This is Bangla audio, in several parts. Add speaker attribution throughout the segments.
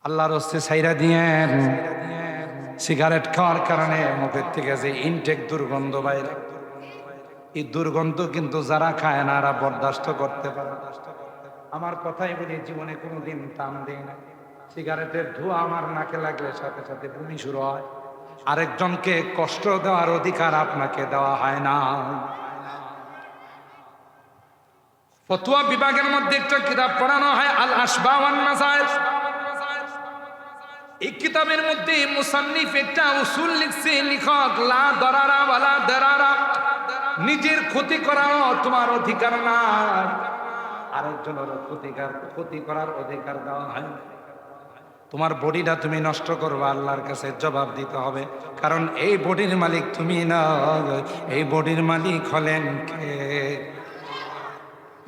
Speaker 1: আল্লাহর হস্তে ছাইরা দিয়েন। সিগারেট খাওয়ার কারণে মুখের থেকে যে ইনটেক দুর্গন্ধ বাইরে, এই দুর্গন্ধ কিন্তু যারা খায় না এরা বরদাস্ত করতে পারে। আমার কথাই বলি, জীবনে কোনোদিন টান দেই না। সিগারেটের ধোঁয়া আমার নাকে লাগলে সাথে সাথে বমি শুরু হয়। আরেকজনকে কষ্ট দেওয়ার অধিকার আপনাকে দেওয়া হয় না। ফতোয়া বিভাগের মধ্যে একটা কিতাব পড়ানো হয়, আল আসবা ওয়ান নাসায়ের। এই কিতাবের মধ্যে মুসান্নিফ একটা উসুল লিখছে, লেখক লা দরারা ওয়ালা দারারা, নিজের ক্ষতি করার তোমার অধিকার নাই, আরেকজনের ক্ষতি করার অধিকার দেওয়া হয়। তোমার বডিটা তুমি নষ্ট করবে, আল্লাহর কাছে জবাব দিতে হবে, কারণ এই বডির মালিক তুমি না, এই বডির মালিক হলেন কে?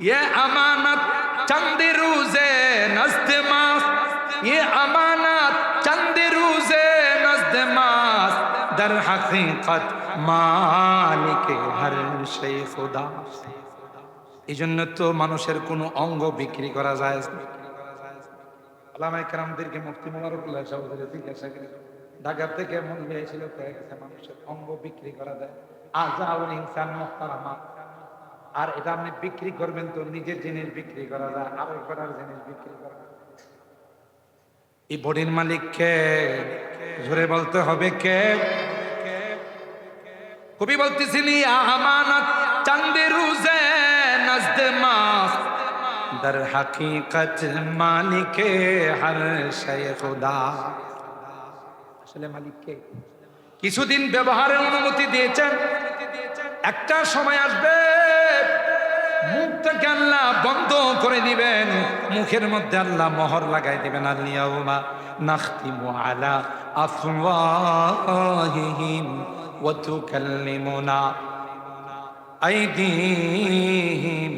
Speaker 1: ये अमानत चंद रोजे नज़्द मास, ये अमानत चंद रोजे नज़्द मास, दर हकीकत मालिक हर शै खुदा। এই জন্য তো মানুষের কোনো অঙ্গ বিক্রি করা যায় না। আল্লামায়ে কেরামদেরকে মুফতি মোবারকুল্লাহ সাহেবদের জিজ্ঞাসা করে, ঢাকা থেকে মন গিয়েছিল কয়েকটা মানুষের অঙ্গ বিক্রি করা যায়, আজাউল ইনসান মুহতারামা। আর এটা আপনি বিক্রি করবেন তো নিজের জিনিস বিক্রি করা যায়, আরো করার জিনিস বিক্রি করা যায়। এই বডির মালিককে জোরে বলতে হবে কে? কবি বলতেছেন, আমানত চাঁদে রোজে নজদ মাস, দর হাকিকত মালিকে হর শৈ খুদা। আসলে মালিককে কিছুদিন ব্যবহারের অনুমতি দিয়েছেন, একটা সময় আসবে মুখটাকে আল্লাহ বন্ধ করে দিবেন, মুখের মধ্যে আল্লাহ মোহর লাগাই দিবেন। আল-ইয়াউমা নাখতিমু আলা আফওয়াহিহিম ওয়া তুকাল্লিমুনা আইদিহিম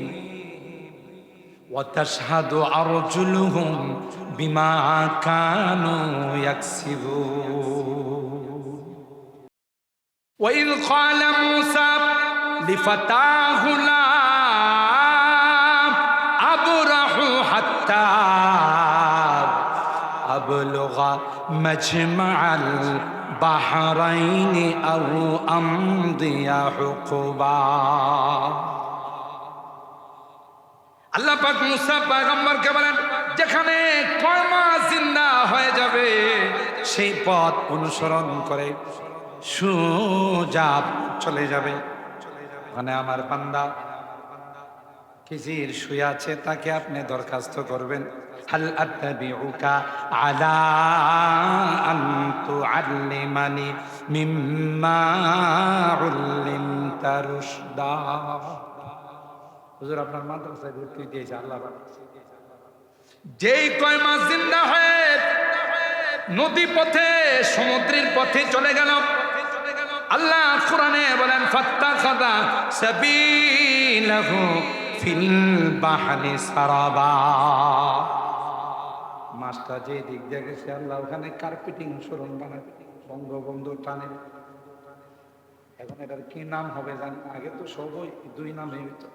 Speaker 1: ওয়া তাশহাদু আরজুলুহুম বিমা কানু ইয়াকসিবুন। ওয়া ইয ক্বালা মূসা লিফাতাহু লা حتى أبلغ مجمع البحرين أو أمضي حقبا। আল্লাহ পাক মুসা পয়গম্বরকে বলেন, যেখানে কয়মা জিন্দা হয়ে যাবে সেই পথ অনুসরণ করে সোজা চলে যাবে। ওখানে আমার বান্দা কিজির শুয়ে আছে, তাকে আপনি দরখাস্ত করবেন, হাল আত্তাবিউকা আলা আন তুআল্লিমানি মিম্মা উল্লিমতা রুশদা। হুজুর আপনার মাদ্রাসায় ভর্তি দিয়েছে আল্লাহ পাক। যেই কয় মাস জিন্দা হয়ে নদী পথে সমুদ্রের পথে চলে গেল, আল্লাহ কোরআনে বলেন, ফাত্তাখাযা সাবিলাহু ফিল বাহরি সারাবা। মাছটা যে দিক দিয়ে গেছে আল্লাহ ওখানে কার্পেটিং সরণ বানাবে, বঙ্গবন্ধু টানে। এখন এটার কি নাম হবে জানি, আগে তো সবই দুই নামে হইতো,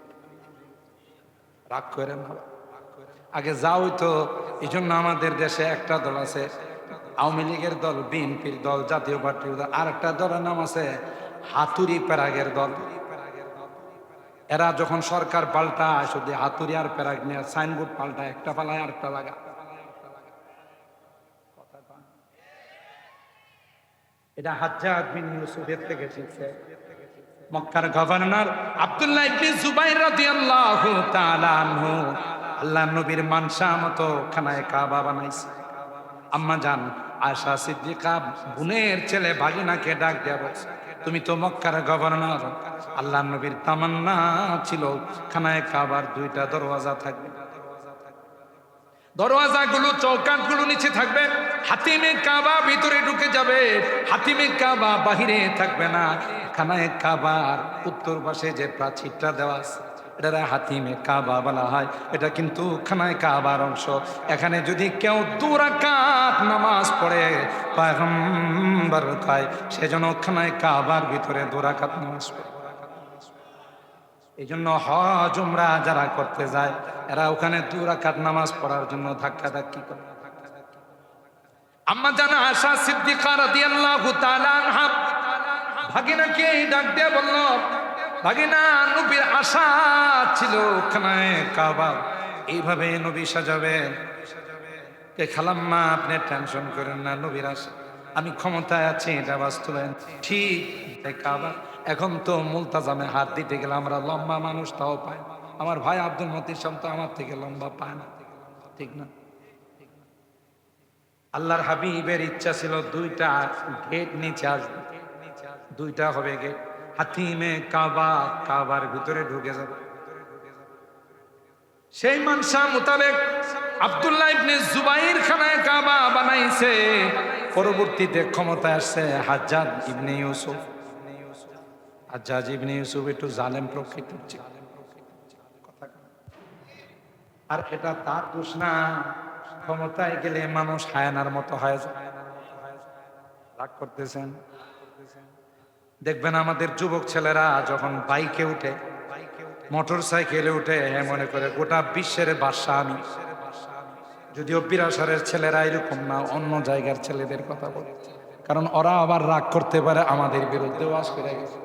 Speaker 1: রাগ করেন না, আগে যা হইতো। এই জন্য আমাদের দেশে একটা দল আছে, আওয়ামী লীগের দল, বিএনপির দল, জাতীয় পার্টির দল, আর একটা দলের নাম আছে হাতুড়ি প্যারাগের দল। এরা যখন সরকার পাল্টায় শুধু হাতুড়ি আর প্যারাগ নিয়ে সাইনবোর্ড পাল্টায়, একটা পালায় আর একটা লাগা। এটা হাজ্জাজ বিন ইউসুফের থেকে শিখছে। মক্কার গভর্নর আব্দুল্লাহ ইবনে জুবাইর রাদিয়াল্লাহু তাআলা আনহু আল্লাহর নবীর মানসা মতো খানায়ে কাবা বানাইছে। আম্মা জান আয়েশা সিদ্দিকা বোনের ছেলে ভাগিনাকে ডাক দেয়া বলছে, তুমি তো মক্কার গভর্নর, আল্লাহর নবীর তামান্না ছিল খানায়ে কাবার দুইটা দরওয়াজা থাকবে, দরওয়াজাগুলো চৌকাঠগুলো নিচে থাকবে, হাতিমে কাবা ভিতরে ঢুকে যাবে, হাতিমে কাবা বাহিরে থাকবে না। খানায়ে কাবার উত্তর পাশে যে প্রাচীরটা দেওয়া আছে এটা হাতিমে কাবা বলা হয়, এটা কিন্তু খানায়ে কাবার অংশ। এখানে যদি কেউ 2 রাকাত নামাজ পড়ে পয়গম্বর কয় সেজন্য খানায়ে কাবার ভিতরে 2 রাকাত নামাজ পড়ে। এই জন্য হজ উমরা যারা করতে যায় এরা ওখানে 2 রাকাত নামাজ পড়ার জন্য ধাক্কা ধাক্কি করে। আম্মা জানা আয়েশা সিদ্দিকা রাদিয়াল্লাহু তাআলা আনহা ভাগিনাকে ডাক দিয়ে বলল, ভাগিনা, নবীর আশা ছিল খানায়ে কাবা এইভাবে নবী সাজাবেন। কে খালাম্মা, আপনি টেনশন করেন না, নবীর আশা আমি ক্ষমতায় আছি, এটা বাস্তবায়ন ঠিক। কাবা এখন তো মুলতাজামে হাত দিতে গেলে আমরা লম্বা মানুষ তাও পাই, আমার ভাই আব্দুল মতির শাম তো আমার থেকে লম্বা পায় না, ঠিক না? আল্লাহর হাবিবের ইচ্ছা ছিল দুইটা গেট নিচে আসবে, দুইটা হবে গেট, হাতিমে কাবা, কাবার ভিতরে ঢুকে যাবে। সেই মানসা মোতাবেক আব্দুল্লাহ ইবনে জুবাইর খানায় কাবা বানাইছে। পরবর্তীতে ক্ষমতায় আসছে হাজ্জাজ ইবনে ইউসুফ। হাজ্জাজ ইবনে ইউসুফ একটু জালেম প্রকৃতির ছিল, আর এটা তার দোষ না। ক্ষমতায় গেলে মানুষ হায়ানার মতো হয়ে যায়। রাগ করতেছেন? দেখবেন আমাদের যুবক ছেলেরা যখন বাইকে উঠে, মোটর সাইকেলে উঠে, মনে করে গোটা বিশ্বের বাদশা আমি। যদিও বিরাসারের ছেলেরা এরকম না, অন্য জায়গার ছেলেদের কথা বলে, কারণ ওরা আবার রাগ করতে পারে আমাদের বিরুদ্ধে ওয়াজ করে গেছে।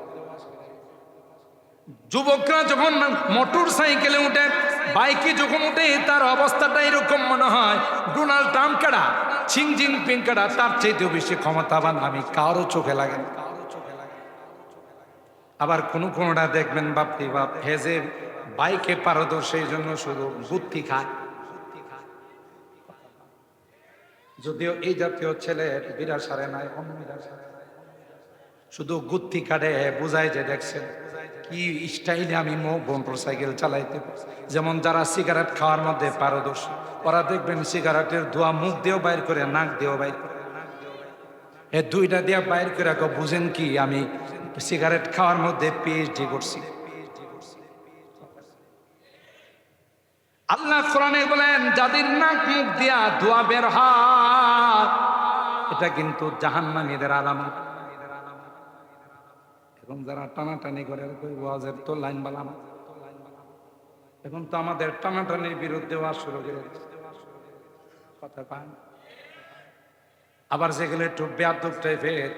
Speaker 1: যুবকরা যখন মোটর সাইকেলে উঠে, বাইকে যখন উঠে, তার অবস্থাটা এরকম মনে হয় ডোনাল্ড ট্রাম্প কাড়া, ছিং জিং পিং কাড়া, তার চাইতেও বেশি ক্ষমতাবান আমি, কারো চোখে লাগে না। আবার কোনটা দেখবেন বাপটি বাপ হেজে বাইকে পারদর্শী, এই জন্য শুধু বুদ্ধি খায়। যদিও এই জাতীয় ছেলে বিরাসারে নাই, অন্য বিরাসারে শুধু গুত্তি কাটে, বুঝায় যে দেখছেন কি স্টাইলে আমি মোটর সাইকেল চালাইতে। যেমন যারা সিগারেট খাওয়ার মধ্যে পারদর্শী, ওরা দেখবেন সিগারেটের ধোঁয়া মুখ দিয়েও বাইর করে, নাক দিয়েও বাইর করে, এ দুইটা দিয়ে বাইর করে বুঝেন কি আমি সিগারেট খাওয়ার মধ্যে পিএইচডি করছি। আল্লাহ কোরআনে বলেন, যাদের নাক মুখ দিয়া ধোঁয়া বের হয়, এটা কিন্তু জাহান্নামীদের আলামত। এখন যারা টানাটানি করে, ওয়াজের তো লাইন বালাম, এখন তো আমাদের টানাটানির বিরুদ্ধে ওয়াজ শুরু করে কথা পান। আবার যেগুলো একটু বেয়াদব টাইপের,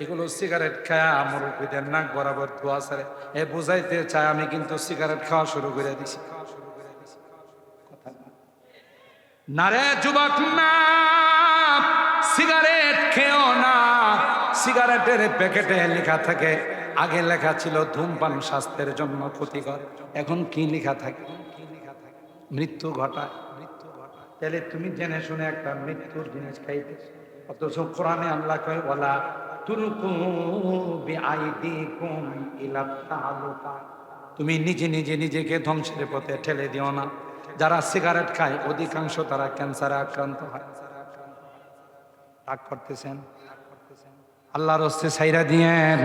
Speaker 1: এগুলো সিগারেট খায় মুরব্বীদের নাক বরাবর ধোয়া ছাড়ে, এ বুঝাইতে চায় আমি কিন্তু সিগারেট খাওয়া শুরু করে দিছি। না রে যুবক, না, সিগারেট খেও না। সিগারেটের প্যাকেটে লেখা থাকে, আগে লেখা ছিল ধূমপান স্বাস্থ্যের জন্য ক্ষতিকর, এখন কি লেখা থাকে? মৃত্যু ঘটায়। তাহলে তুমি জেনে শুনে একটা মৃত্যুর জিনিস খাইতে, অথচ কোরআনে আল্লাহ কয়, ওয়ালা তুলকু বিআইদিকুম ইলা তাহালুকা, তুমি নিজে নিজে নিজেকে ধ্বংসের পথে ঠেলে দিও না। যারা সিগারেট খায় অধিকাংশ তারা ক্যান্সারে আক্রান্ত হয়। রাগ করতেছেন? আল্লাহর হস্তে ছাইরা দিয়েন।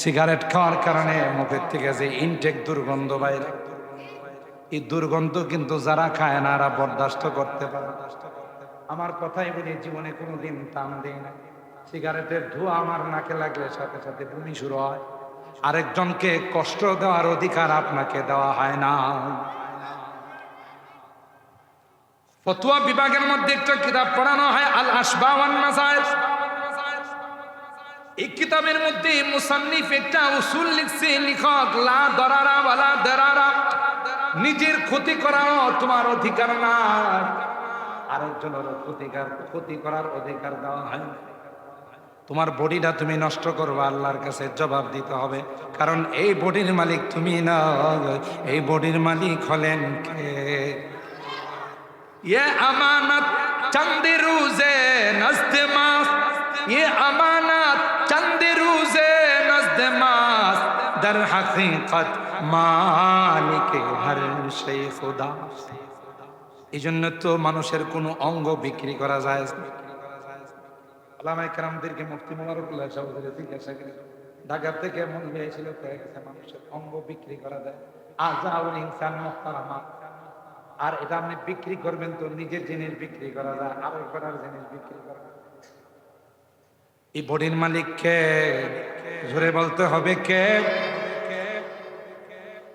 Speaker 1: সিগারেট খাওয়ার কারণে মুখের থেকে যে ইনটেক দুর্গন্ধ বাইরে, এই দুর্গন্ধ কিন্তু যারা খায় না এরা বরদাস্ত করতে পারে। আমার কথাই বলি, জীবনে কোনোদিন টান দেয় না। সিগারেটের ধোঁয়া আমার নাকে লাগলে সাথে সাথে বমি শুরু হয়। আরেকজনকে কষ্ট দেওয়ার অধিকার আপনাকে দেওয়া হয় না। ফতোয়া বিভাগের মধ্যে একটা কিতাব পড়ানো হয়, আল আসবা ওয়ান মাসাইল। এই কিতাবের মধ্যে মুসান্নিফ একটা উসুল লিখছে, লেখক, লা দরারা ওয়ালা দরারা, নিজের ক্ষতি করার তোমার অধিকার নাই, আরেকজনের ক্ষতি করার অধিকার দেওয়া হয়। তোমার বডিটা তুমি নষ্ট করবে, আল্লাহর কাছে জবাব দিতে হবে, কারণ এই বডির মালিক তুমি না, এই বডির মালিক হলেন কে? ये अमानत चंद रोजे नज़्द मास, ये अमानत चंद रोजे नज़्द मास, दर हकीकत मालिक हर शै खुदा। এই জন্য তো মানুষের কোনো অঙ্গ বিক্রি করা যায় না। আলামায়ে কেরামদেরকে মুফতি মোবারকুল্লাহ সাহেবের জিজ্ঞাসা করে, ঢাকা থেকে মন হয়েছিল কয়েকটা মানুষের অঙ্গ বিক্রি করা যায়, আজাউল ইনসান মুহতারামা। আর এটা আপনি বিক্রি করবেন তো নিজের জিনিস বিক্রি করা যায়, আরো করার জিনিস বিক্রি করা যায়। এই বডির মালিককে জোরে বলতে হবে কে?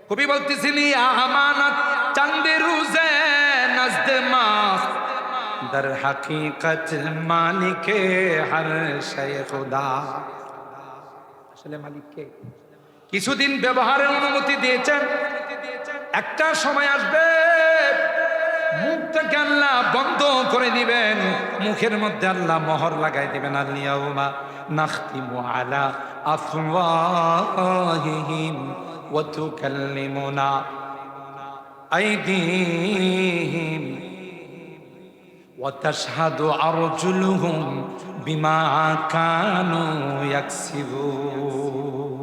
Speaker 1: কবি বলতেছিলেন, আমানত চাঁদে রোজে নজদে মাস, در হাকিকত মালিকে হর শে খুদা। আসলে মালিক কে? কিছুদিন ব্যবহারের অনুমতি দিয়েছেন, একটা সময় আসবে মুখটাকে আল্লাহ বন্ধ করে দিবেন, মুখের মধ্যে আল্লাহ মোহর লাগাই দিবেন। আল-ইয়াউমা নাখতিমু আলা আফওয়াহিহিম ওয়া তুকাল্লিমুনা আইদিহিম ওয়া তাশহাদু আরজুলুহুম বিমা কানু ইয়াকসিবুন।